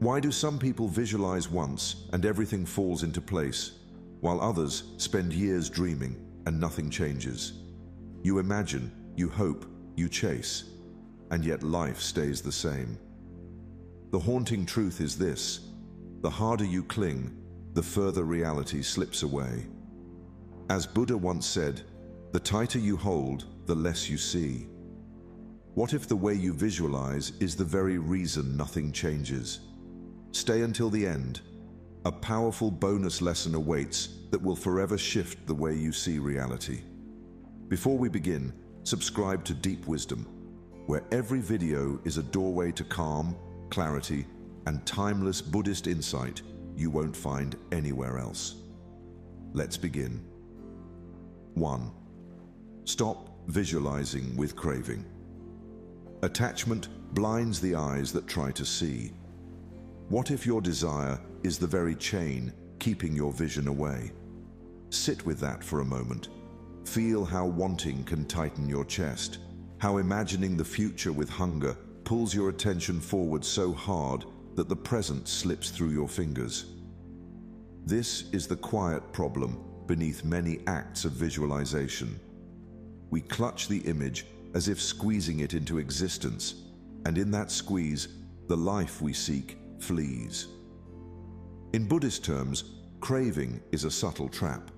Why do some people visualize once and everything falls into place, while others spend years dreaming and nothing changes? You imagine, you hope, you chase, and yet life stays the same. The haunting truth is this: the harder you cling, the further reality slips away. As Buddha once said, the tighter you hold, the less you see. What if the way you visualize is the very reason nothing changes? Stay until the end. A powerful bonus lesson awaits that will forever shift the way you see reality. Before we begin, subscribe to Deep Wisdom, where every video is a doorway to calm, clarity, and timeless Buddhist insight you won't find anywhere else. Let's begin. 1. Stop visualizing with craving. Attachment blinds the eyes that try to see. What if your desire is the very chain keeping your vision away? Sit with that for a moment. Feel how wanting can tighten your chest, how imagining the future with hunger pulls your attention forward so hard that the present slips through your fingers. This is the quiet problem beneath many acts of visualization. We clutch the image as if squeezing it into existence, and in that squeeze, the life we seek flees. In Buddhist terms, craving is a subtle trap.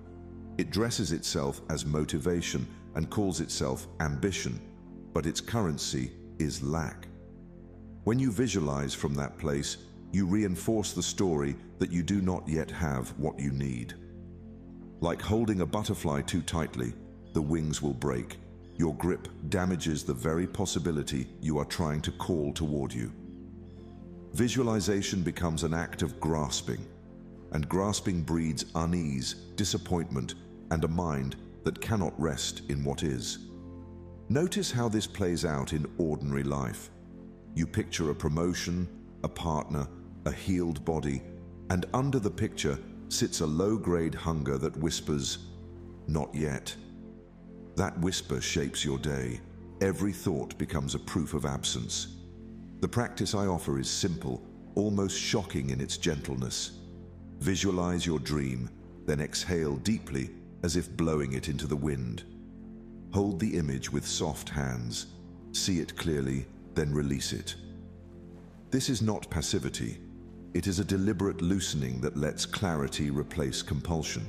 It dresses itself as motivation and calls itself ambition, but its currency is lack. When you visualize from that place, you reinforce the story that you do not yet have what you need. Like holding a butterfly too tightly, the wings will break. Your grip damages the very possibility you are trying to call toward you. Visualization becomes an act of grasping, and grasping breeds unease, disappointment, and a mind that cannot rest in what is. Notice how this plays out in ordinary life. You picture a promotion, a partner, a healed body, and under the picture sits a low-grade hunger that whispers, "Not yet." That whisper shapes your day. Every thought becomes a proof of absence. The practice I offer is simple, almost shocking in its gentleness. Visualize your dream, then exhale deeply as if blowing it into the wind. Hold the image with soft hands. See it clearly, then release it. This is not passivity. It is a deliberate loosening that lets clarity replace compulsion.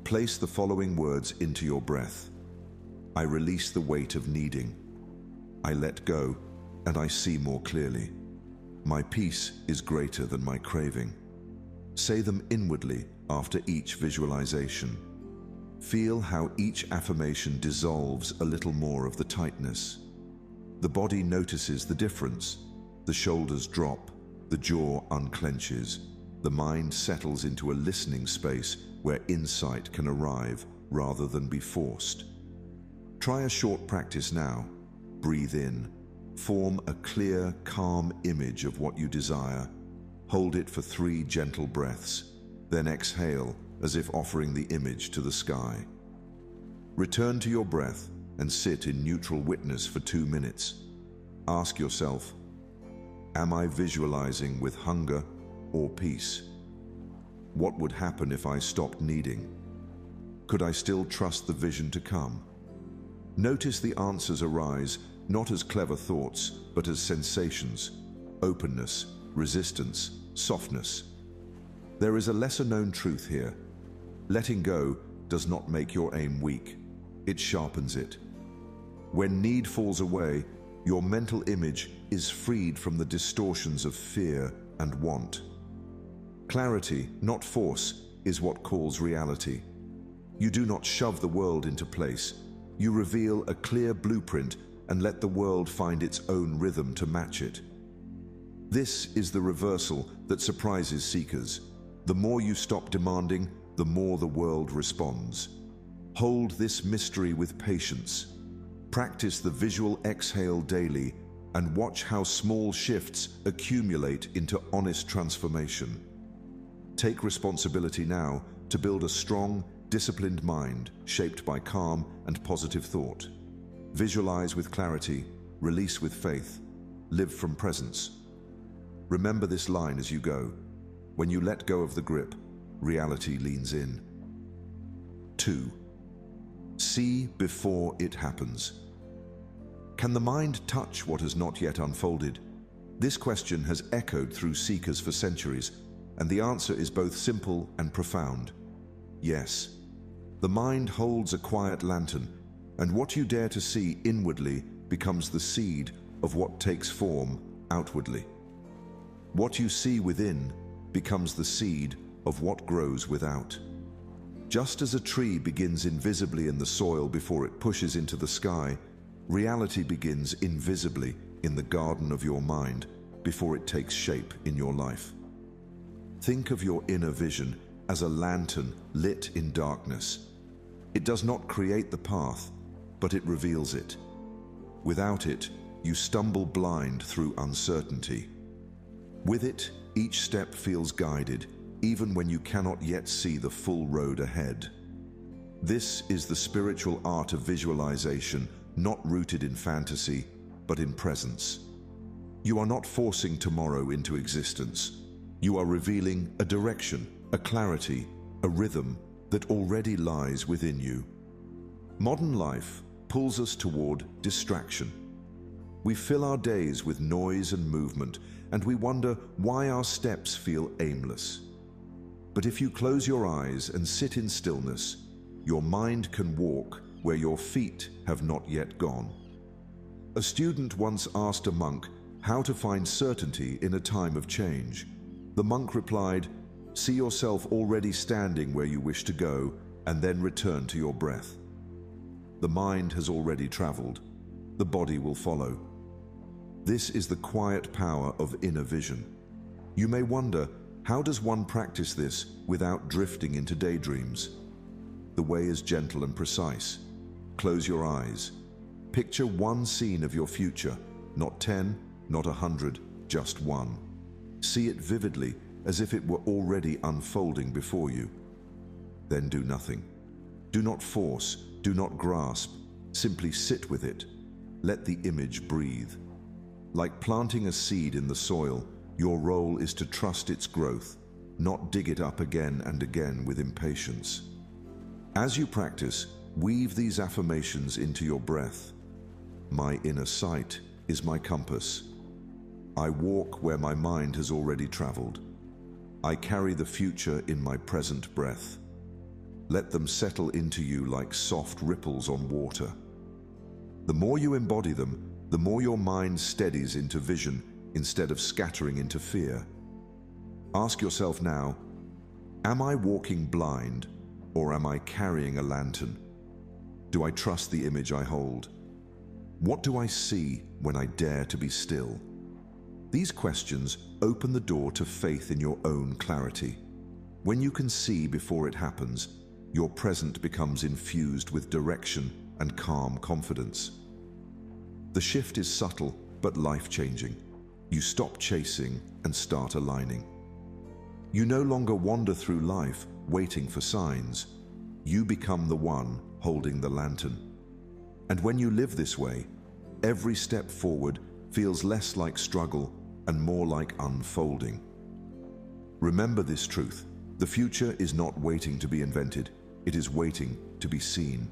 Place the following words into your breath. I release the weight of needing. I let go, and I see more clearly. My peace is greater than my craving. Say them inwardly after each visualization. Feel how each affirmation dissolves a little more of the tightness. The body notices the difference. The shoulders drop, the jaw unclenches. The mind settles into a listening space where insight can arrive rather than be forced. Try a short practice now. Breathe in. Form a clear, calm image of what you desire. Hold it for 3 gentle breaths, then exhale as if offering the image to the sky. Return to your breath and sit in neutral witness for 2 minutes. Ask yourself, am I visualizing with hunger or peace? What would happen if I stopped needing? Could I still trust the vision to come? Notice the answers arise not as clever thoughts, but as sensations: openness, resistance, softness. There is a lesser-known truth here. Letting go does not make your aim weak. It sharpens it. When need falls away, your mental image is freed from the distortions of fear and want. Clarity, not force, is what calls reality. You do not shove the world into place. You reveal a clear blueprint and let the world find its own rhythm to match it. This is the reversal that surprises seekers. The more you stop demanding, the more the world responds. Hold this mystery with patience. Practice the visual exhale daily and watch how small shifts accumulate into honest transformation. Take responsibility now to build a strong, disciplined mind shaped by calm and positive thought. Visualize with clarity, release with faith, live from presence. Remember this line as you go. When you let go of the grip, reality leans in. 2. See before it happens. Can the mind touch what has not yet unfolded? This question has echoed through seekers for centuries, and the answer is both simple and profound. Yes. The mind holds a quiet lantern, and what you dare to see inwardly becomes the seed of what takes form outwardly. What you see within becomes the seed of what grows without. Just as a tree begins invisibly in the soil before it pushes into the sky, reality begins invisibly in the garden of your mind before it takes shape in your life. Think of your inner vision as a lantern lit in darkness. It does not create the path, but it reveals it. Without it, you stumble blind through uncertainty. With it, each step feels guided, even when you cannot yet see the full road ahead. This is the spiritual art of visualization, not rooted in fantasy, but in presence. You are not forcing tomorrow into existence. You are revealing a direction, a clarity, a rhythm that already lies within you. Modern life pulls us toward distraction. We fill our days with noise and movement, and we wonder why our steps feel aimless. But if you close your eyes and sit in stillness, your mind can walk where your feet have not yet gone. A student once asked a monk how to find certainty in a time of change. The monk replied, "See yourself already standing where you wish to go, and then return to your breath." The mind has already traveled. The body will follow. This is the quiet power of inner vision. You may wonder, how does one practice this without drifting into daydreams? The way is gentle and precise. Close your eyes. Picture one scene of your future, not 10, not 100, just one. See it vividly, as if it were already unfolding before you. Then do nothing. Do not force, do not grasp. Simply sit with it. Let the image breathe. Like planting a seed in the soil, your role is to trust its growth, not dig it up again and again with impatience. As you practice, weave these affirmations into your breath. My inner sight is my compass. I walk where my mind has already traveled. I carry the future in my present breath. Let them settle into you like soft ripples on water. The more you embody them, the more your mind steadies into vision instead of scattering into fear. Ask yourself now, am I walking blind, or am I carrying a lantern? Do I trust the image I hold? What do I see when I dare to be still? These questions open the door to faith in your own clarity. When you can see before it happens, your present becomes infused with direction and calm confidence. The shift is subtle but life-changing. You stop chasing and start aligning. You no longer wander through life waiting for signs. You become the one holding the lantern. And when you live this way, every step forward feels less like struggle and more like unfolding. Remember this truth: the future is not waiting to be invented, it is waiting to be seen.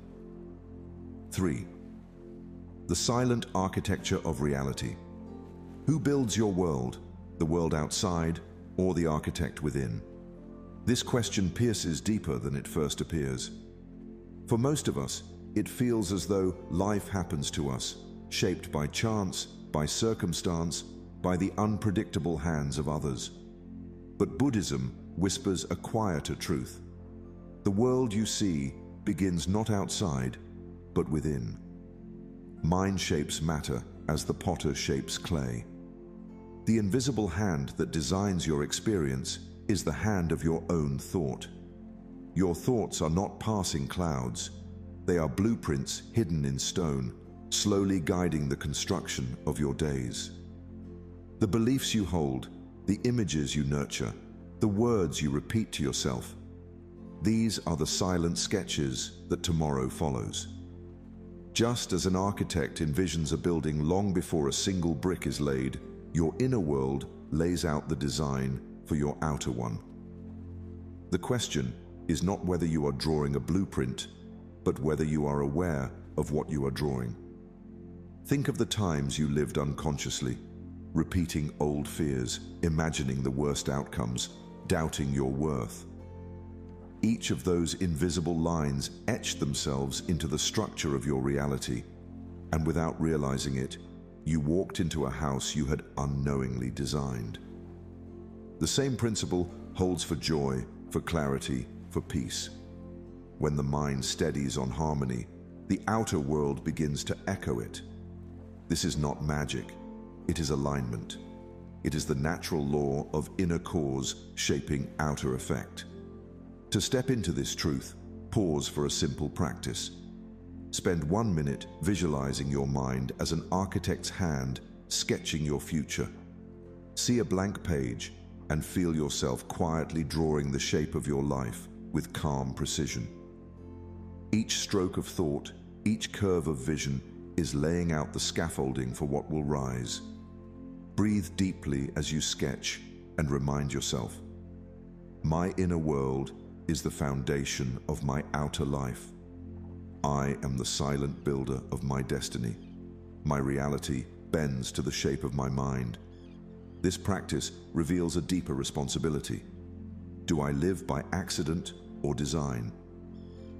3. The silent architecture of reality. Who builds your world, the world outside or the architect within? This question pierces deeper than it first appears. For most of us, it feels as though life happens to us, shaped by chance, by circumstance, by the unpredictable hands of others. But Buddhism whispers a quieter truth. The world you see begins not outside, but within. Mind shapes matter as the potter shapes clay. The invisible hand that designs your experience is the hand of your own thought. Your thoughts are not passing clouds. They are blueprints hidden in stone, slowly guiding the construction of your days. The beliefs you hold, the images you nurture, the words you repeat to yourself, these are the silent sketches that tomorrow follows. Just as an architect envisions a building long before a single brick is laid, your inner world lays out the design for your outer one. The question is not whether you are drawing a blueprint, but whether you are aware of what you are drawing. Think of the times you lived unconsciously, repeating old fears, imagining the worst outcomes, doubting your worth. Each of those invisible lines etched themselves into the structure of your reality, and without realizing it, you walked into a house you had unknowingly designed. The same principle holds for joy, for clarity, for peace. When the mind steadies on harmony, the outer world begins to echo it. This is not magic, it is alignment. It is the natural law of inner cause shaping outer effect. To step into this truth, pause for a simple practice. Spend 1 minute visualizing your mind as an architect's hand sketching your future. See a blank page and feel yourself quietly drawing the shape of your life with calm precision. Each stroke of thought, each curve of vision is laying out the scaffolding for what will rise. Breathe deeply as you sketch and remind yourself, my inner world is the foundation of my outer life. I am the silent builder of my destiny. My reality bends to the shape of my mind. This practice reveals a deeper responsibility. Do I live by accident or design?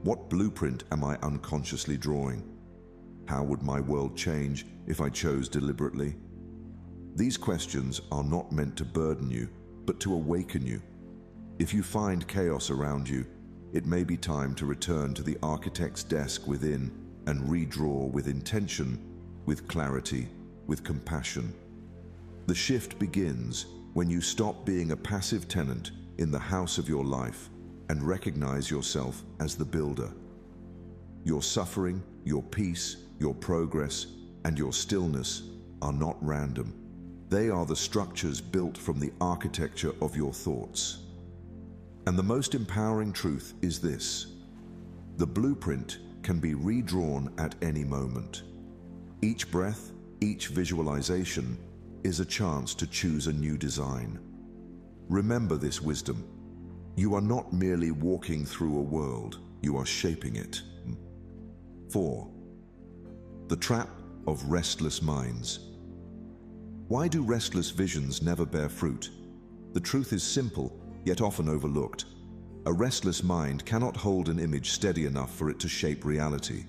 What blueprint am I unconsciously drawing? How would my world change if I chose deliberately? These questions are not meant to burden you, but to awaken you. If you find chaos around you, it may be time to return to the architect's desk within and redraw with intention, with clarity, with compassion. The shift begins when you stop being a passive tenant in the house of your life and recognize yourself as the builder. Your suffering, your peace, your progress, and your stillness are not random. They are the structures built from the architecture of your thoughts. And the most empowering truth is this: the blueprint can be redrawn at any moment. Each breath, each visualization is a chance to choose a new design. Remember this wisdom. You are not merely walking through a world, you are shaping it. 4. The trap of restless minds. Why do restless visions never bear fruit? The truth is simple, yet often overlooked. A restless mind cannot hold an image steady enough for it to shape reality.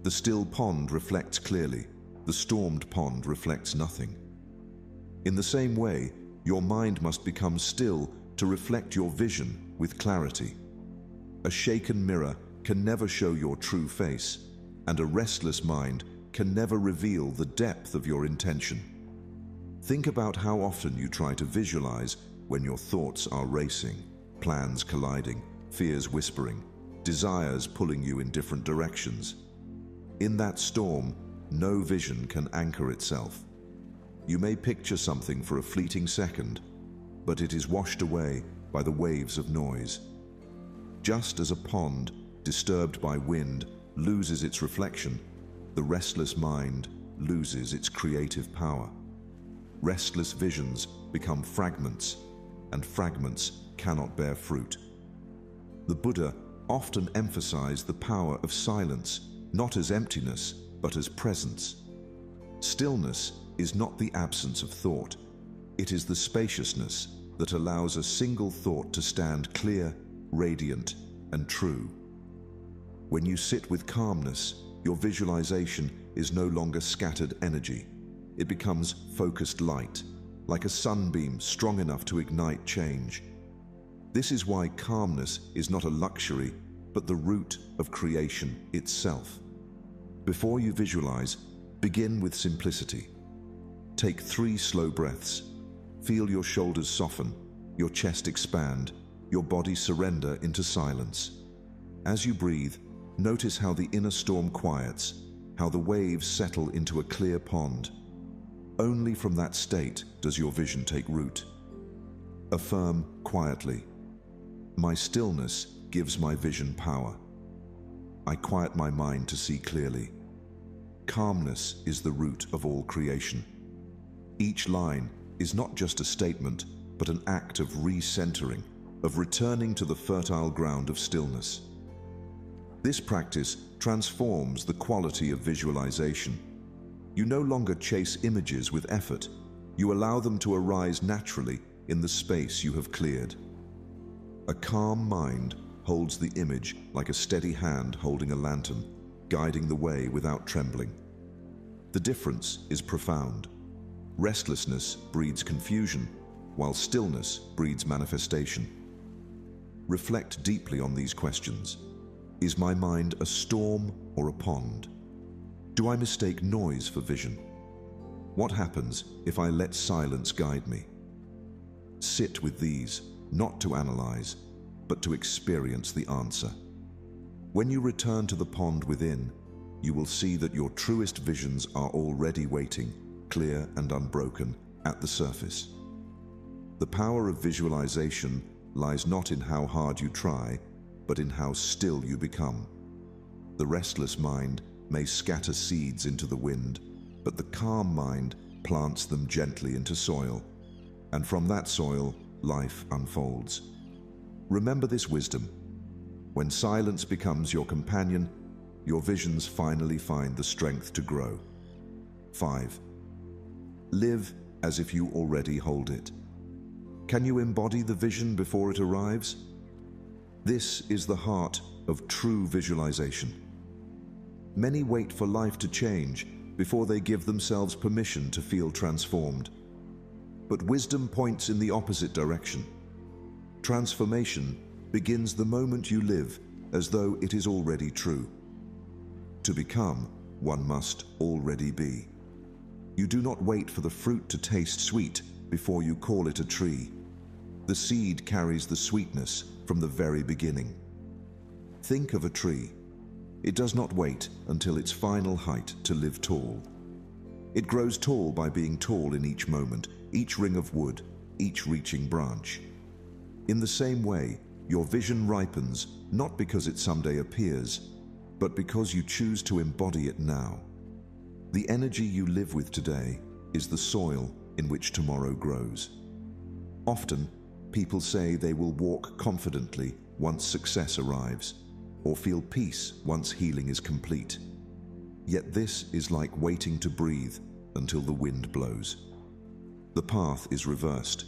The still pond reflects clearly, the stormed pond reflects nothing. In the same way, your mind must become still to reflect your vision with clarity. A shaken mirror can never show your true face, and a restless mind can never reveal the depth of your intention. Think about how often you try to visualize when your thoughts are racing, plans colliding, fears whispering, desires pulling you in different directions. In that storm, no vision can anchor itself. You may picture something for a fleeting second, but it is washed away by the waves of noise. Just as a pond, disturbed by wind, loses its reflection, the restless mind loses its creative power. Restless visions become fragments, and fragments cannot bear fruit. The Buddha often emphasized the power of silence, not as emptiness, but as presence. Stillness is not the absence of thought. It is the spaciousness that allows a single thought to stand clear, radiant, and true. When you sit with calmness, your visualization is no longer scattered energy. It becomes focused light, like a sunbeam strong enough to ignite change. This is why calmness is not a luxury, but the root of creation itself. Before you visualize, begin with simplicity. Take 3 slow breaths. Feel your shoulders soften, your chest expand, your body surrender into silence. As you breathe, notice how the inner storm quiets, how the waves settle into a clear pond. Only from that state does your vision take root. Affirm quietly, my stillness gives my vision power. I quiet my mind to see clearly. Calmness is the root of all creation. Each line is not just a statement, but an act of recentering, of returning to the fertile ground of stillness. This practice transforms the quality of visualization. You no longer chase images with effort. You allow them to arise naturally in the space you have cleared. A calm mind holds the image like a steady hand holding a lantern, guiding the way without trembling. The difference is profound. Restlessness breeds confusion, while stillness breeds manifestation. Reflect deeply on these questions. Is my mind a storm or a pond? Do I mistake noise for vision? What happens if I let silence guide me? Sit with these, not to analyze, but to experience the answer. When you return to the pond within, you will see that your truest visions are already waiting, clear and unbroken, at the surface. The power of visualization lies not in how hard you try, but in how still you become. The restless mind may scatter seeds into the wind, but the calm mind plants them gently into soil, and from that soil, life unfolds. Remember this wisdom. When silence becomes your companion, your visions finally find the strength to grow. 5. Live as if you already hold it. Can you embody the vision before it arrives? This is the heart of true visualization. Many wait for life to change before they give themselves permission to feel transformed. But wisdom points in the opposite direction. Transformation begins the moment you live as though it is already true. To become, one must already be. You do not wait for the fruit to taste sweet before you call it a tree. The seed carries the sweetness from the very beginning. Think of a tree. It does not wait until its final height to live tall. It grows tall by being tall in each moment, each ring of wood, each reaching branch. In the same way, your vision ripens not because it someday appears, but because you choose to embody it now. The energy you live with today is the soil in which tomorrow grows. Often, people say they will walk confidently once success arrives, or feel peace once healing is complete. Yet this is like waiting to breathe until the wind blows. The path is reversed.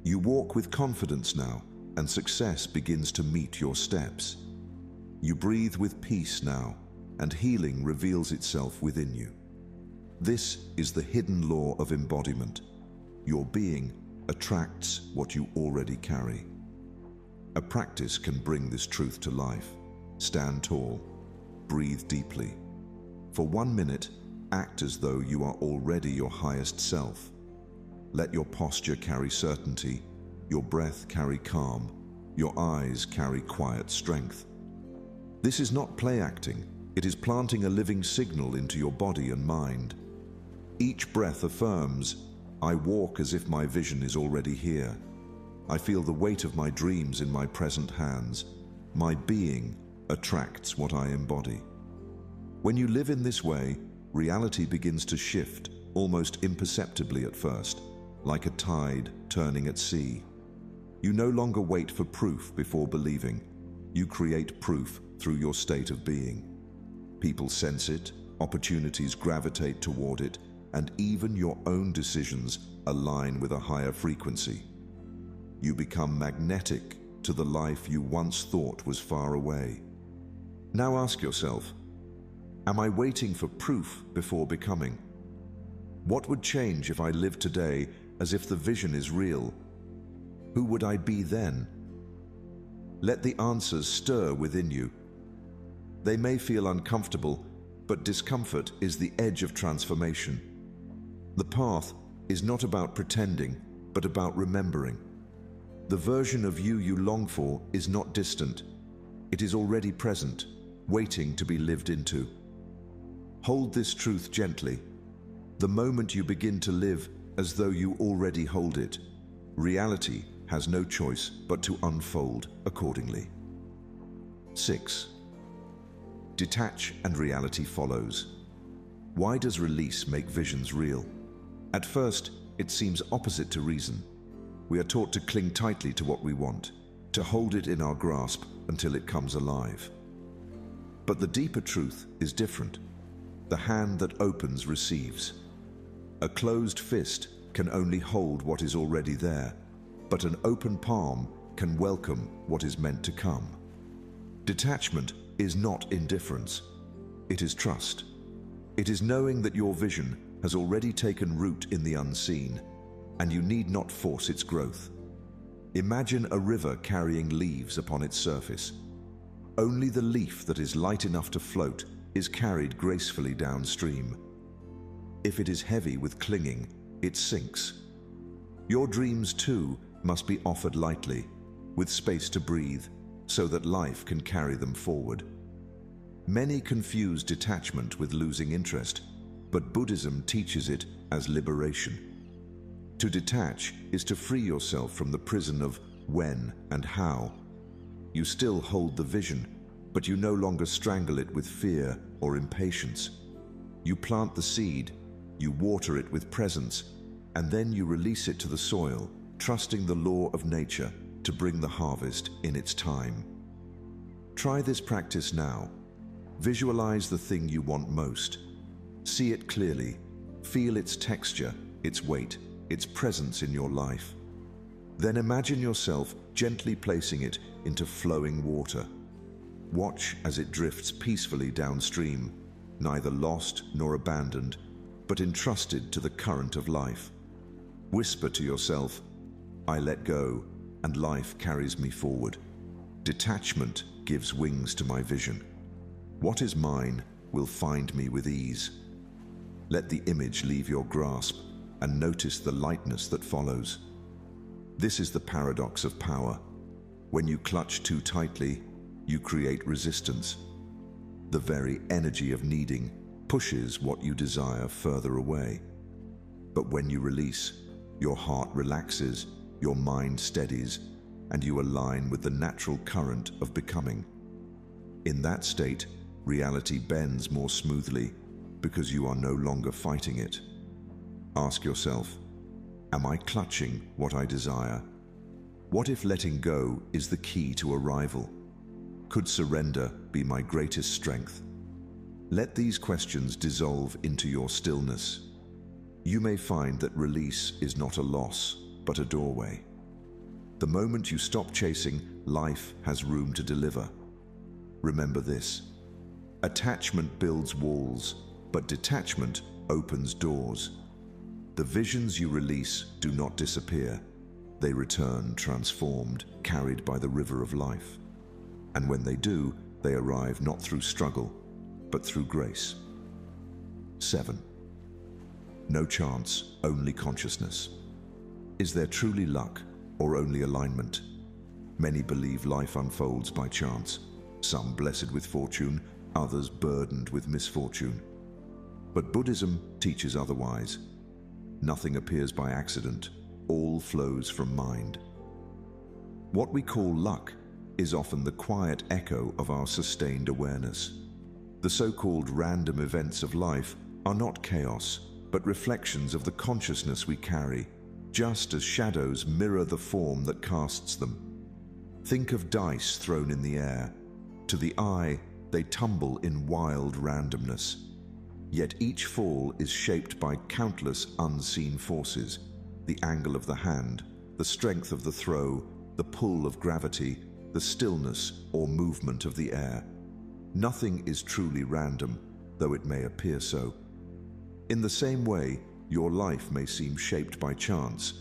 You walk with confidence now, and success begins to meet your steps. You breathe with peace now, and healing reveals itself within you. This is the hidden law of embodiment. Your being attracts what you already carry. A practice can bring this truth to life. Stand tall. Breathe deeply. For 1 minute, act as though you are already your highest self. Let your posture carry certainty, your breath carry calm, your eyes carry quiet strength. This is not play acting, it is planting a living signal into your body and mind. Each breath affirms, I walk as if my vision is already here. I feel the weight of my dreams in my present hands. My being attracts what I embody. When you live in this way, reality begins to shift, almost imperceptibly at first, like a tide turning at sea. You no longer wait for proof before believing. You create proof through your state of being. People sense it, opportunities gravitate toward it, and even your own decisions align with a higher frequency. You become magnetic to the life you once thought was far away. Now ask yourself, am I waiting for proof before becoming? What would change if I lived today as if the vision is real? Who would I be then? Let the answers stir within you. They may feel uncomfortable, but discomfort is the edge of transformation. The path is not about pretending, but about remembering. The version of you you long for is not distant. It is already present, waiting to be lived into. Hold this truth gently. The moment you begin to live as though you already hold it, reality has no choice but to unfold accordingly. 6. Detach and reality follows. Why does release make visions real? At first, it seems opposite to reason. We are taught to cling tightly to what we want, to hold it in our grasp until it comes alive. But the deeper truth is different. The hand that opens receives. A closed fist can only hold what is already there, but an open palm can welcome what is meant to come. Detachment is not indifference. It is trust. It is knowing that your vision has already taken root in the unseen, and you need not force its growth. Imagine a river carrying leaves upon its surface. Only the leaf that is light enough to float is carried gracefully downstream. If it is heavy with clinging, it sinks. Your dreams, too, must be offered lightly, with space to breathe, so that life can carry them forward. Many confuse detachment with losing interest, but Buddhism teaches it as liberation. To detach is to free yourself from the prison of when and how. You still hold the vision, but you no longer strangle it with fear or impatience. You plant the seed, you water it with presence, and then you release it to the soil, trusting the law of nature to bring the harvest in its time. Try this practice now. Visualize the thing you want most. See it clearly. Feel its texture, its weight, its presence in your life. Then imagine yourself gently placing it into flowing water. Watch as it drifts peacefully downstream, neither lost nor abandoned, but entrusted to the current of life. Whisper to yourself, "I let go, and life carries me forward. Detachment gives wings to my vision. What is mine will find me with ease." Let the image leave your grasp and notice the lightness that follows. This is the paradox of power. When you clutch too tightly, you create resistance. The very energy of needing pushes what you desire further away. But when you release, your heart relaxes, your mind steadies, and you align with the natural current of becoming. In that state, reality bends more smoothly because you are no longer fighting it. Ask yourself, am I clutching what I desire? What if letting go is the key to arrival? Could surrender be my greatest strength? Let these questions dissolve into your stillness. You may find that release is not a loss, but a doorway. The moment you stop chasing, life has room to deliver. Remember this: attachment builds walls, but detachment opens doors. The visions you release do not disappear. They return transformed, carried by the river of life. And when they do, they arrive not through struggle, but through grace. 7. No chance, only consciousness. Is there truly luck or only alignment? Many believe life unfolds by chance, some blessed with fortune, others burdened with misfortune. But Buddhism teaches otherwise. Nothing appears by accident, all flows from mind. What we call luck is often the quiet echo of our sustained awareness. The so-called random events of life are not chaos, but reflections of the consciousness we carry, just as shadows mirror the form that casts them. Think of dice thrown in the air. To the eye, they tumble in wild randomness. Yet each fall is shaped by countless unseen forces: the angle of the hand, the strength of the throw, the pull of gravity, the stillness or movement of the air. Nothing is truly random, though it may appear so. In the same way, your life may seem shaped by chance,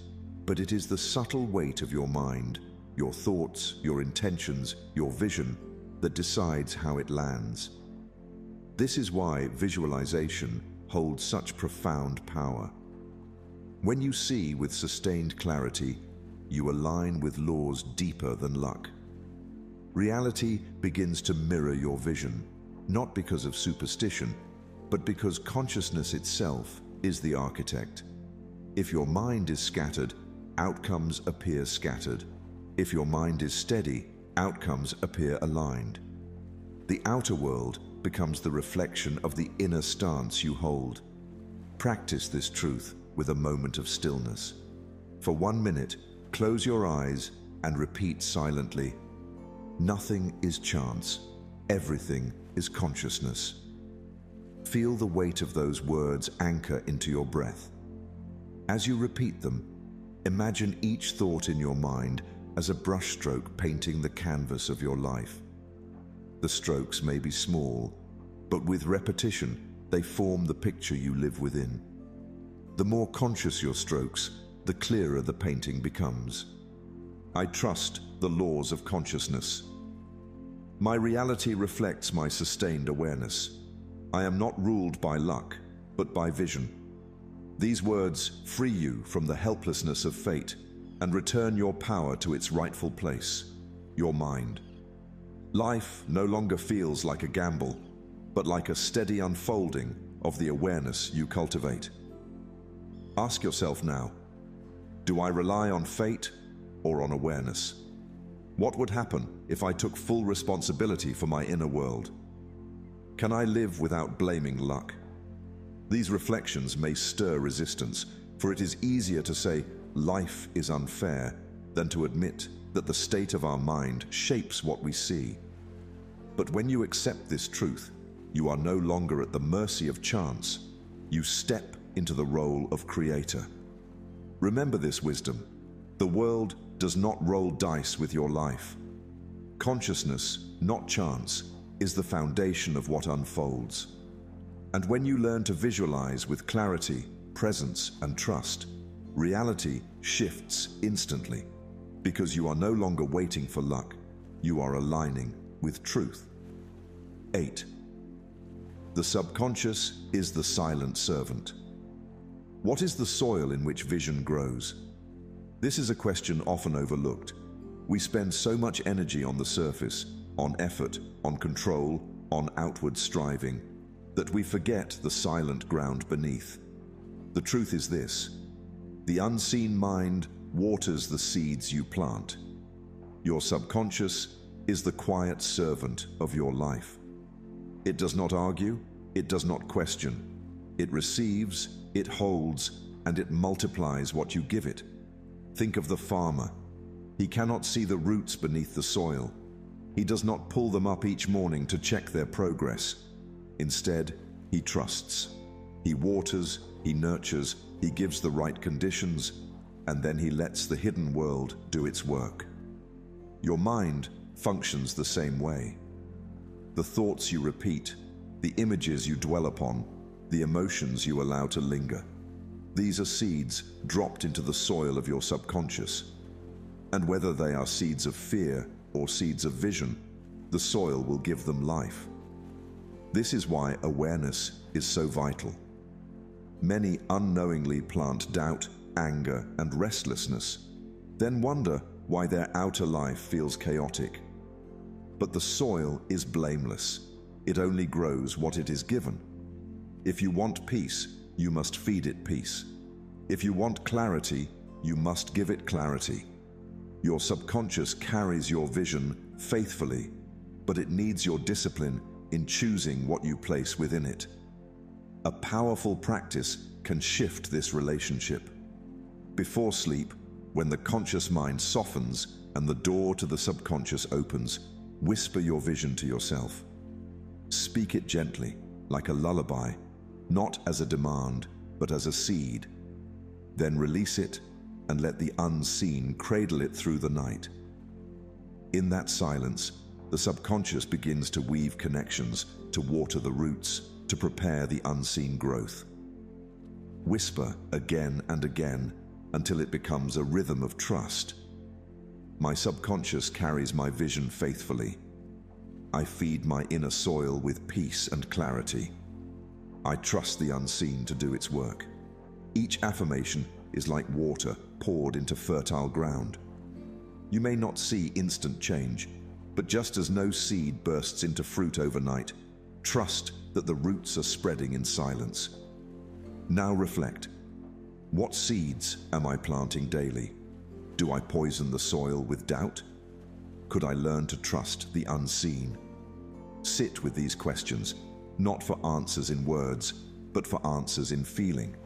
but it is the subtle weight of your mind, your thoughts, your intentions, your vision, that decides how it lands. This is why visualization holds such profound power. When you see with sustained clarity, you align with laws deeper than luck. Reality begins to mirror your vision, not because of superstition, but because consciousness itself is the architect. If your mind is scattered, outcomes appear scattered. If your mind is steady, outcomes appear aligned. The outer world becomes the reflection of the inner stance you hold. Practice this truth with a moment of stillness. For 1 minute, close your eyes and repeat silently, "Nothing is chance. Everything is consciousness." Feel the weight of those words anchor into your breath. As you repeat them, imagine each thought in your mind as a brushstroke painting the canvas of your life. The strokes may be small, but with repetition, they form the picture you live within. The more conscious your strokes, the clearer the painting becomes. I trust the laws of consciousness. My reality reflects my sustained awareness. I am not ruled by luck, but by vision. These words free you from the helplessness of fate and return your power to its rightful place, your mind. Life no longer feels like a gamble, but like a steady unfolding of the awareness you cultivate. Ask yourself now, do I rely on fate or on awareness? What would happen if I took full responsibility for my inner world? Can I live without blaming luck? These reflections may stir resistance, for it is easier to say life is unfair than to admit that the state of our mind shapes what we see. But when you accept this truth, you are no longer at the mercy of chance. You step into the role of creator. Remember this wisdom. The world does not roll dice with your life. Consciousness, not chance, is the foundation of what unfolds. And when you learn to visualize with clarity, presence, and trust, reality shifts instantly, because you are no longer waiting for luck, you are aligning with truth. 8. The subconscious is the silent servant. What is the soil in which vision grows? This is a question often overlooked. We spend so much energy on the surface, on effort, on control, on outward striving, that we forget the silent ground beneath. The truth is this: the unseen mind waters the seeds you plant. Your subconscious is the quiet servant of your life. It does not argue, it does not question. It receives, it holds, and it multiplies what you give it. Think of the farmer. He cannot see the roots beneath the soil. He does not pull them up each morning to check their progress. Instead, he trusts. He waters, he nurtures, he gives the right conditions, and then he lets the hidden world do its work. Your mind functions the same way. The thoughts you repeat, the images you dwell upon, the emotions you allow to linger. These are seeds dropped into the soil of your subconscious. And whether they are seeds of fear or seeds of vision, the soil will give them life. This is why awareness is so vital. Many unknowingly plant doubt, anger, and restlessness, then wonder why their outer life feels chaotic. But the soil is blameless. It only grows what it is given. If you want peace, you must feed it peace. If you want clarity, you must give it clarity. Your subconscious carries your vision faithfully, but it needs your discipline in choosing what you place within it. A powerful practice can shift this relationship. Before sleep, when the conscious mind softens and the door to the subconscious opens, whisper your vision to yourself. Speak it gently, like a lullaby, not as a demand, but as a seed. Then release it and let the unseen cradle it through the night. In that silence, the subconscious begins to weave connections, to water the roots, to prepare the unseen growth. Whisper again and again until it becomes a rhythm of trust. My subconscious carries my vision faithfully. I feed my inner soil with peace and clarity. I trust the unseen to do its work. Each affirmation is like water poured into fertile ground. You may not see instant change, but just as no seed bursts into fruit overnight, trust that the roots are spreading in silence. Now reflect. What seeds am I planting daily? Do I poison the soil with doubt? Could I learn to trust the unseen? Sit with these questions, not for answers in words, but for answers in feeling.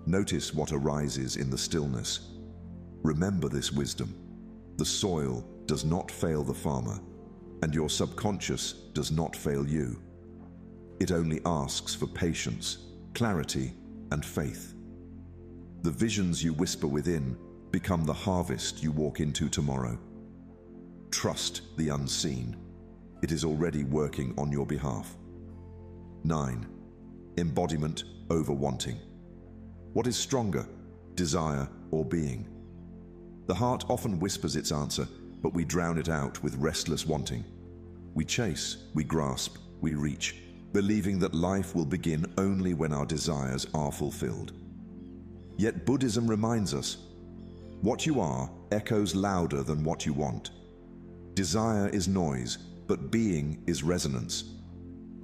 Notice what arises in the stillness. Remember this wisdom. The soil does not fail the farmer, and your subconscious does not fail you. It only asks for patience, clarity, and faith. The visions you whisper within become the harvest you walk into tomorrow. Trust the unseen. It is already working on your behalf. 9. Embodiment over wanting. What is stronger, desire or being? The heart often whispers its answer, but we drown it out with restless wanting. We chase, we grasp, we reach, believing that life will begin only when our desires are fulfilled. Yet Buddhism reminds us, what you are echoes louder than what you want. Desire is noise, but being is resonance.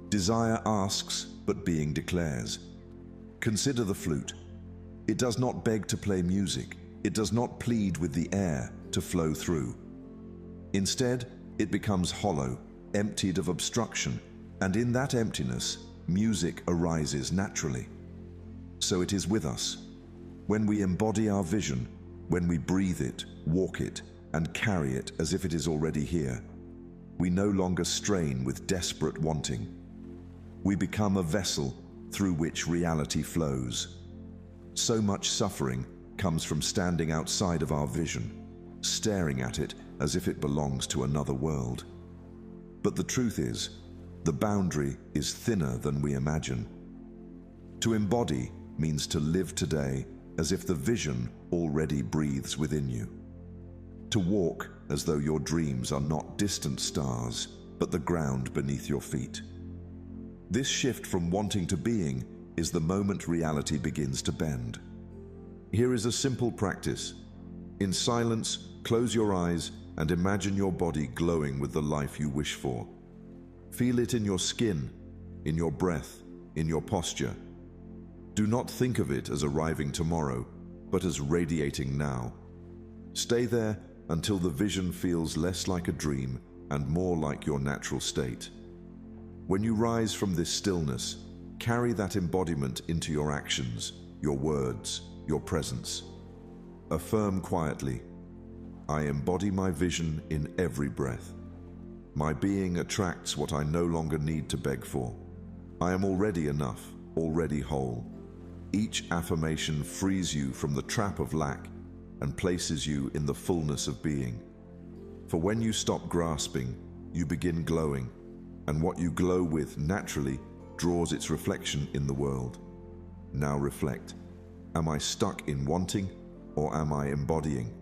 Desire asks, but being declares. Consider the flute. It does not beg to play music. It does not plead with the air to flow through. Instead, it becomes hollow, emptied of obstruction, and in that emptiness, music arises naturally. So it is with us. When we embody our vision, when we breathe it, walk it, and carry it as if it is already here, we no longer strain with desperate wanting. We become a vessel through which reality flows. So much suffering comes from standing outside of our vision, staring at it as if it belongs to another world. But the truth is, the boundary is thinner than we imagine. To embody means to live today as if the vision already breathes within you. To walk as though your dreams are not distant stars, but the ground beneath your feet. This shift from wanting to being is the moment reality begins to bend. Here is a simple practice. In silence, close your eyes and imagine your body glowing with the life you wish for. Feel it in your skin, in your breath, in your posture. Do not think of it as arriving tomorrow, but as radiating now. Stay there until the vision feels less like a dream and more like your natural state. When you rise from this stillness, carry that embodiment into your actions, your words, your presence. Affirm quietly, I embody my vision in every breath. My being attracts what I no longer need to beg for. I am already enough, already whole. Each affirmation frees you from the trap of lack and places you in the fullness of being. For when you stop grasping, you begin glowing, and what you glow with naturally draws its reflection in the world. Now reflect. Am I stuck in wanting, or am I embodying?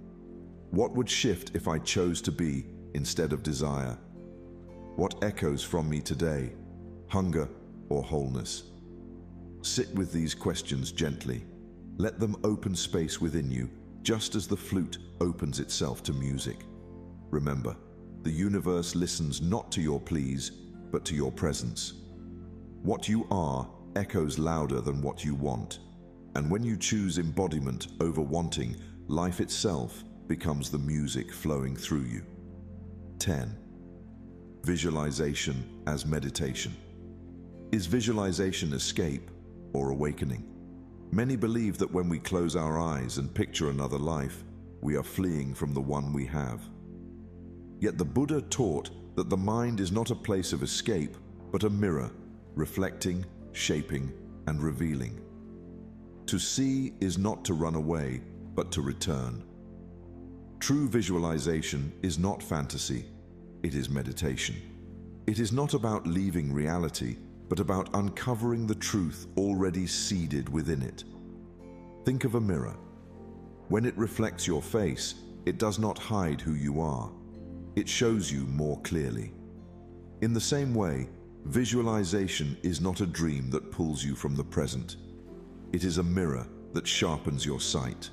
What would shift if I chose to be instead of desire? What echoes from me today, hunger or wholeness? Sit with these questions gently. Let them open space within you, just as the flute opens itself to music. Remember, the universe listens not to your pleas, but to your presence. What you are echoes louder than what you want. And when you choose embodiment over wanting, life itself becomes the music flowing through you. 10. Visualization as meditation. Is visualization escape or awakening? Many believe that when we close our eyes and picture another life, we are fleeing from the one we have. Yet the Buddha taught that the mind is not a place of escape, but a mirror, reflecting, shaping, and revealing. To see is not to run away, but to return. True visualization is not fantasy, it is meditation. It is not about leaving reality, but about uncovering the truth already seeded within it. Think of a mirror. When it reflects your face, it does not hide who you are. It shows you more clearly. In the same way, visualization is not a dream that pulls you from the present. It is a mirror that sharpens your sight.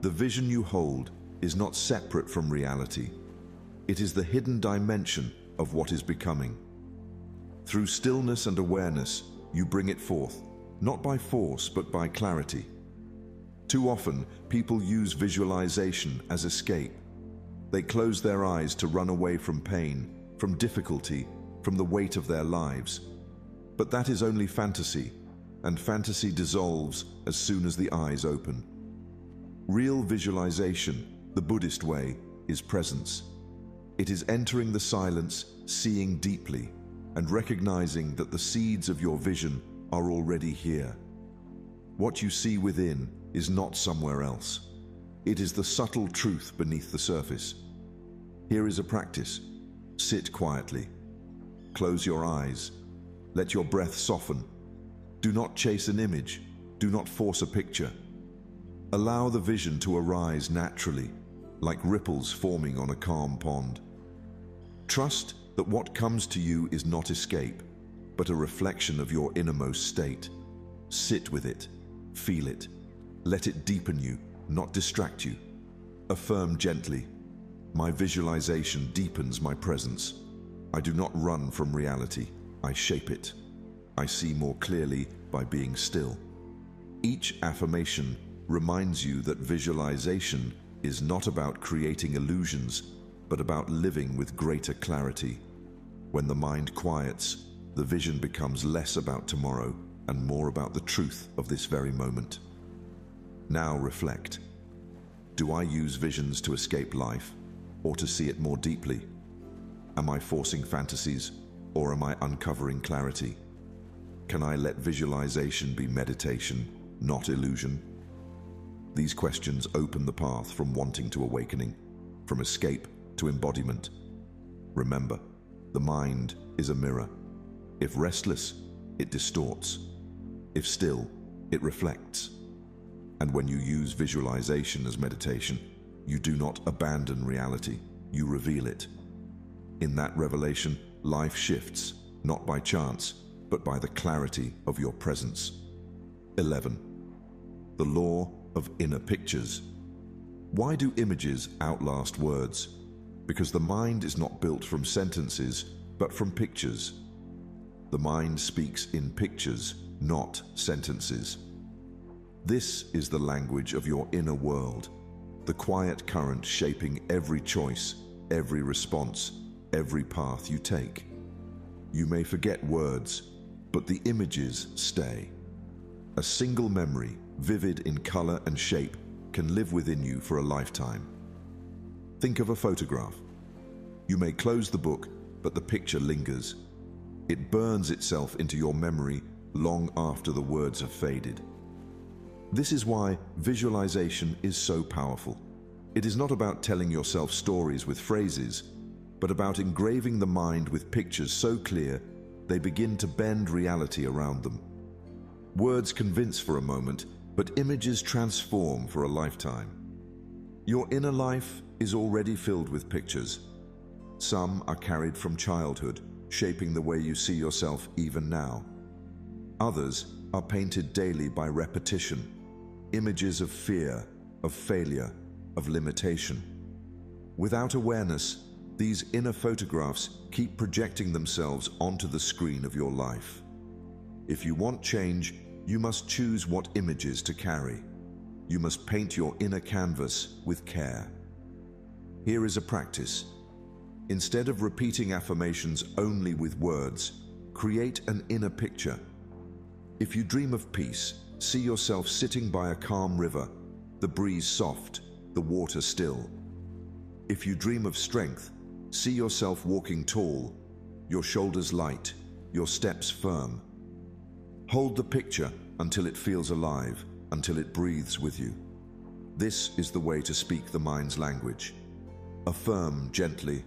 The vision you hold is not separate from reality. It is the hidden dimension of what is becoming. Through stillness and awareness, you bring it forth, not by force, but by clarity. Too often, people use visualization as escape. They close their eyes to run away from pain, from difficulty, from the weight of their lives. But that is only fantasy. and fantasy dissolves as soon as the eyes open. Real visualization, the Buddhist way, is presence. It is entering the silence, seeing deeply, and recognizing that the seeds of your vision are already here. What you see within is not somewhere else. It is the subtle truth beneath the surface. Here is a practice. Sit quietly. Close your eyes. Let your breath soften. Do not chase an image. Do not force a picture. Allow the vision to arise naturally, like ripples forming on a calm pond. Trust that what comes to you is not escape, but a reflection of your innermost state. Sit with it. Feel it. Let it deepen you, not distract you. Affirm gently, my visualization deepens my presence. I do not run from reality. I shape it. I see more clearly by being still. Each affirmation reminds you that visualization is not about creating illusions, but about living with greater clarity. When the mind quiets, the vision becomes less about tomorrow and more about the truth of this very moment. Now reflect. Do I use visions to escape life or to see it more deeply? Am I forcing fantasies or am I uncovering clarity? Can I let visualization be meditation, not illusion? These questions open the path from wanting to awakening, from escape to embodiment. Remember, the mind is a mirror. If restless, it distorts. If still, it reflects. And when you use visualization as meditation, you do not abandon reality, you reveal it. In that revelation, life shifts, not by chance, but by the clarity of your presence. 11. The law of inner pictures. Why do images outlast words? Because the mind is not built from sentences, but from pictures. The mind speaks in pictures, not sentences. This is the language of your inner world, the quiet current shaping every choice, every response, every path you take. You may forget words, but the images stay. A single memory, vivid in color and shape, can live within you for a lifetime. Think of a photograph. You may close the book, but the picture lingers. It burns itself into your memory long after the words have faded. This is why visualization is so powerful. It is not about telling yourself stories with phrases, but about engraving the mind with pictures so clear they begin to bend reality around them. Words convince for a moment, but images transform for a lifetime. Your inner life is already filled with pictures. Some are carried from childhood, shaping the way you see yourself even now. Others are painted daily by repetition, images of fear, of failure, of limitation. Without awareness, these inner photographs keep projecting themselves onto the screen of your life. If you want change, you must choose what images to carry. You must paint your inner canvas with care. Here is a practice. Instead of repeating affirmations only with words, create an inner picture. If you dream of peace, see yourself sitting by a calm river, the breeze soft, the water still. If you dream of strength, see yourself walking tall, your shoulders light, your steps firm. Hold the picture until it feels alive, until it breathes with you. This is the way to speak the mind's language. Affirm gently,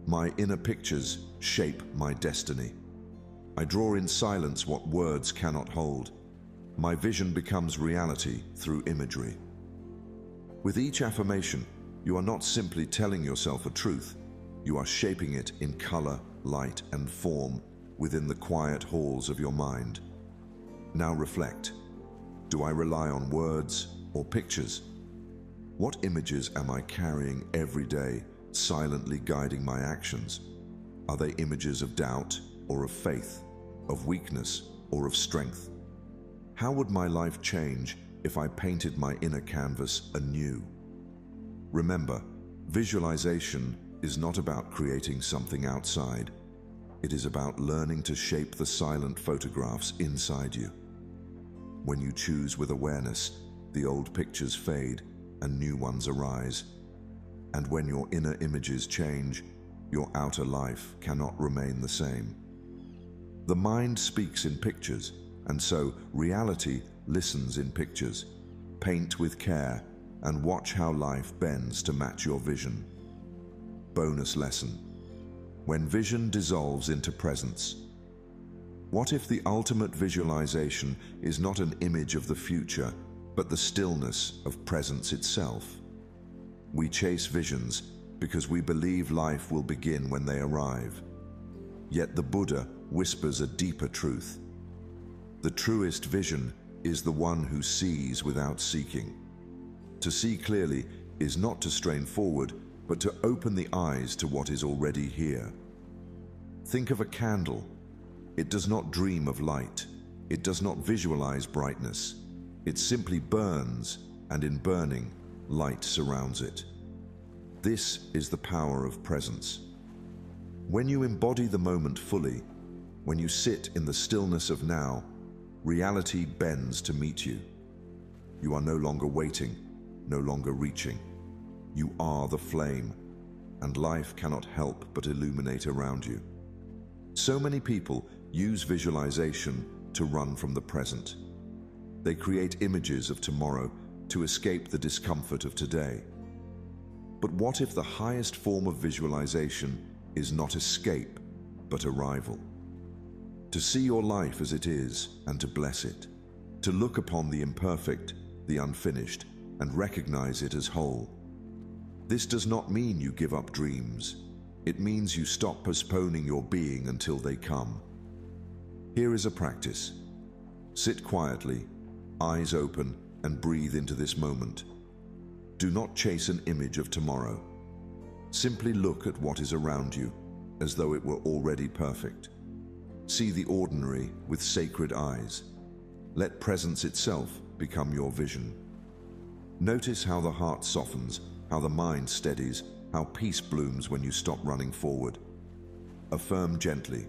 my inner pictures shape my destiny. I draw in silence what words cannot hold. My vision becomes reality through imagery. With each affirmation, you are not simply telling yourself a truth, you are shaping it in color, light, and form within the quiet halls of your mind. Now reflect. Do I rely on words or pictures? What images am I carrying every day, silently guiding my actions? Are they images of doubt or of faith, of weakness or of strength? How would my life change if I painted my inner canvas anew? Remember, visualization is not about creating something outside. It is about learning to shape the silent photographs inside you. When you choose with awareness, the old pictures fade and new ones arise. And when your inner images change, your outer life cannot remain the same. The mind speaks in pictures, and so reality listens in pictures. Paint with care and watch how life bends to match your vision. Bonus lesson: when vision dissolves into presence. What if the ultimate visualization is not an image of the future, but the stillness of presence itself? We chase visions because we believe life will begin when they arrive. Yet the Buddha whispers a deeper truth. The truest vision is the one who sees without seeking. To see clearly is not to strain forward, but to open the eyes to what is already here. Think of a candle. It does not dream of light. It does not visualize brightness. It simply burns, and in burning, light surrounds it. This is the power of presence. When you embody the moment fully, when you sit in the stillness of now, reality bends to meet you. You are no longer waiting, no longer reaching. You are the flame, and life cannot help but illuminate around you. So many people use visualization to run from the present. They create images of tomorrow to escape the discomfort of today. But what if the highest form of visualization is not escape, but arrival? To see your life as it is and to bless it. To look upon the imperfect, the unfinished, and recognize it as whole. This does not mean you give up dreams. It means you stop postponing your being until they come. Here is a practice. Sit quietly, eyes open, and breathe into this moment. Do not chase an image of tomorrow. Simply look at what is around you, as though it were already perfect. See the ordinary with sacred eyes. Let presence itself become your vision. Notice how the heart softens, how the mind steadies, how peace blooms when you stop running forward. Affirm gently,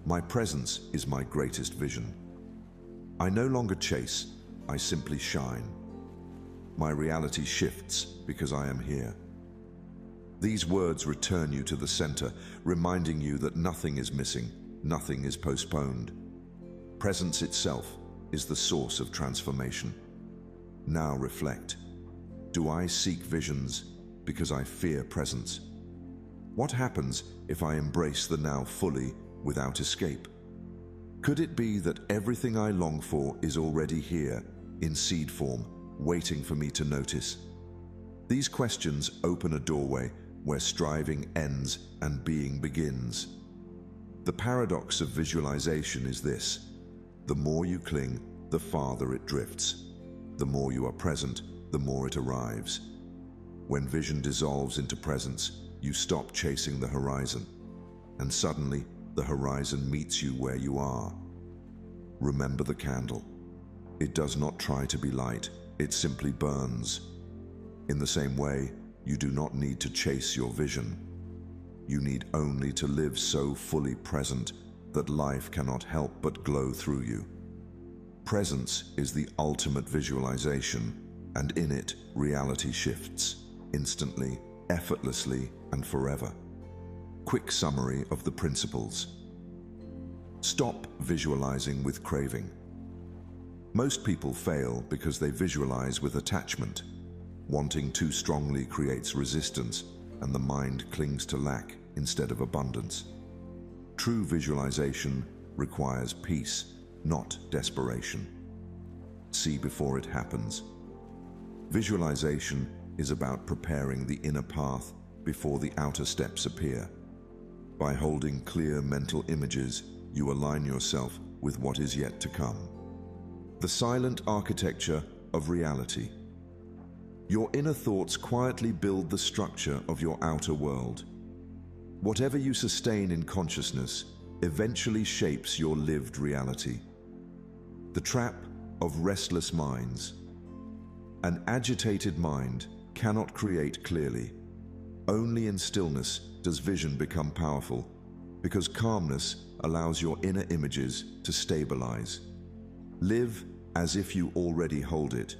"My presence is my greatest vision." I no longer chase, I simply shine. My reality shifts because I am here. These words return you to the center, reminding you that nothing is missing, nothing is postponed. Presence itself is the source of transformation. Now reflect. Do I seek visions because I fear presence? What happens if I embrace the now fully without escape? Could it be that everything I long for is already here, in seed form, waiting for me to notice? These questions open a doorway where striving ends and being begins. The paradox of visualization is this: the more you cling, the farther it drifts. The more you are present, the more it arrives. When vision dissolves into presence, you stop chasing the horizon, and suddenly the horizon meets you where you are. Remember the candle. It does not try to be light, it simply burns. In the same way, you do not need to chase your vision. You need only to live so fully present that life cannot help but glow through you. Presence is the ultimate visualization, and in it, reality shifts, instantly, effortlessly, and forever. Quick summary of the principles. Stop visualizing with craving. Most people fail because they visualize with attachment. Wanting too strongly creates resistance, and the mind clings to lack instead of abundance. True visualization requires peace, not desperation. See before it happens. Visualization is about preparing the inner path before the outer steps appear. By holding clear mental images, you align yourself with what is yet to come. The silent architecture of reality. Your inner thoughts quietly build the structure of your outer world. Whatever you sustain in consciousness eventually shapes your lived reality. The trap of restless minds. An agitated mind cannot create clearly. Only in stillness does vision become powerful, because calmness allows your inner images to stabilize. Live as if you already hold it.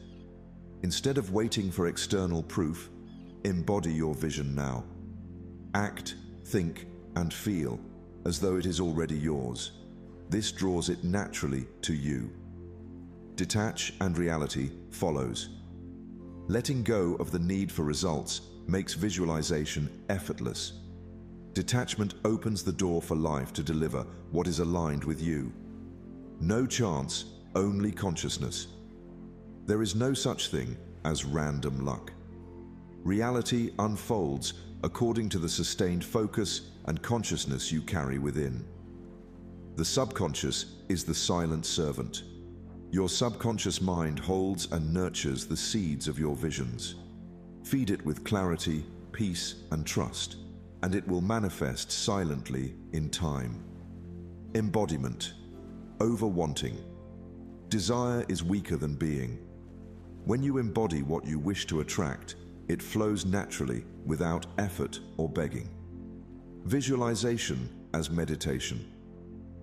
Instead of waiting for external proof, embody your vision now. Act, think, and feel as though it is already yours. This draws it naturally to you. Detach and reality follows. Letting go of the need for results makes visualization effortless. Detachment opens the door for life to deliver what is aligned with you. No chance, only consciousness. There is no such thing as random luck. Reality unfolds according to the sustained focus and consciousness you carry within. The subconscious is the silent servant. Your subconscious mind holds and nurtures the seeds of your visions. Feed it with clarity, peace, and trust, and it will manifest silently in time. Embodiment. Over-wanting. Desire is weaker than being. When you embody what you wish to attract, it flows naturally without effort or begging. Visualization as meditation.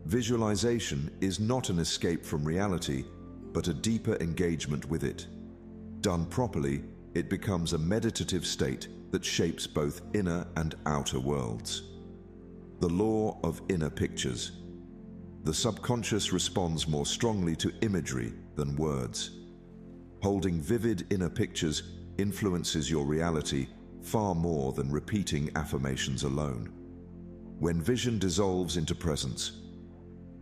Visualization is not an escape from reality, but a deeper engagement with it. Done properly, it becomes a meditative state that shapes both inner and outer worlds. The law of inner pictures. The subconscious responds more strongly to imagery than words. Holding vivid inner pictures influences your reality far more than repeating affirmations alone. When vision dissolves into presence,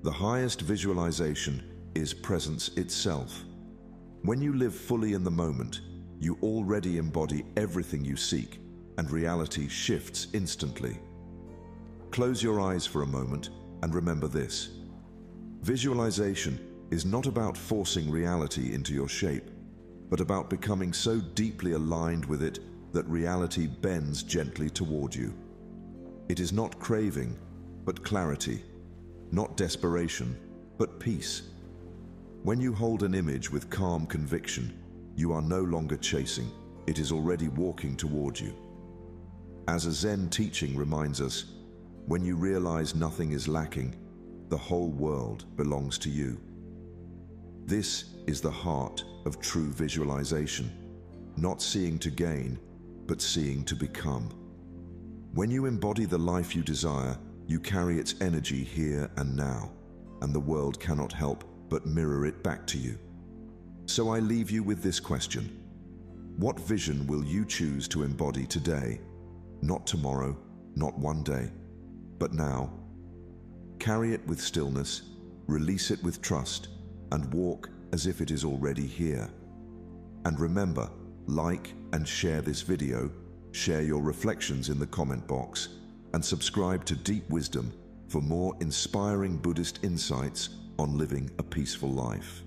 the highest visualization is presence itself. When you live fully in the moment, you already embody everything you seek, and reality shifts instantly. Close your eyes for a moment and remember this. Visualization is not about forcing reality into your shape, but about becoming so deeply aligned with it that reality bends gently toward you. It is not craving, but clarity, not desperation, but peace. When you hold an image with calm conviction, you are no longer chasing, it is already walking toward you. As a Zen teaching reminds us, when you realize nothing is lacking, the whole world belongs to you. This is the heart of true visualization, not seeing to gain, but seeing to become. When you embody the life you desire, you carry its energy here and now, and the world cannot help but mirror it back to you. So I leave you with this question. What vision will you choose to embody today? Not tomorrow, not one day, but now. Carry it with stillness, release it with trust, and walk as if it is already here. And remember, like and share this video, share your reflections in the comment box, and subscribe to Deep Wisdom for more inspiring Buddhist insights on living a peaceful life.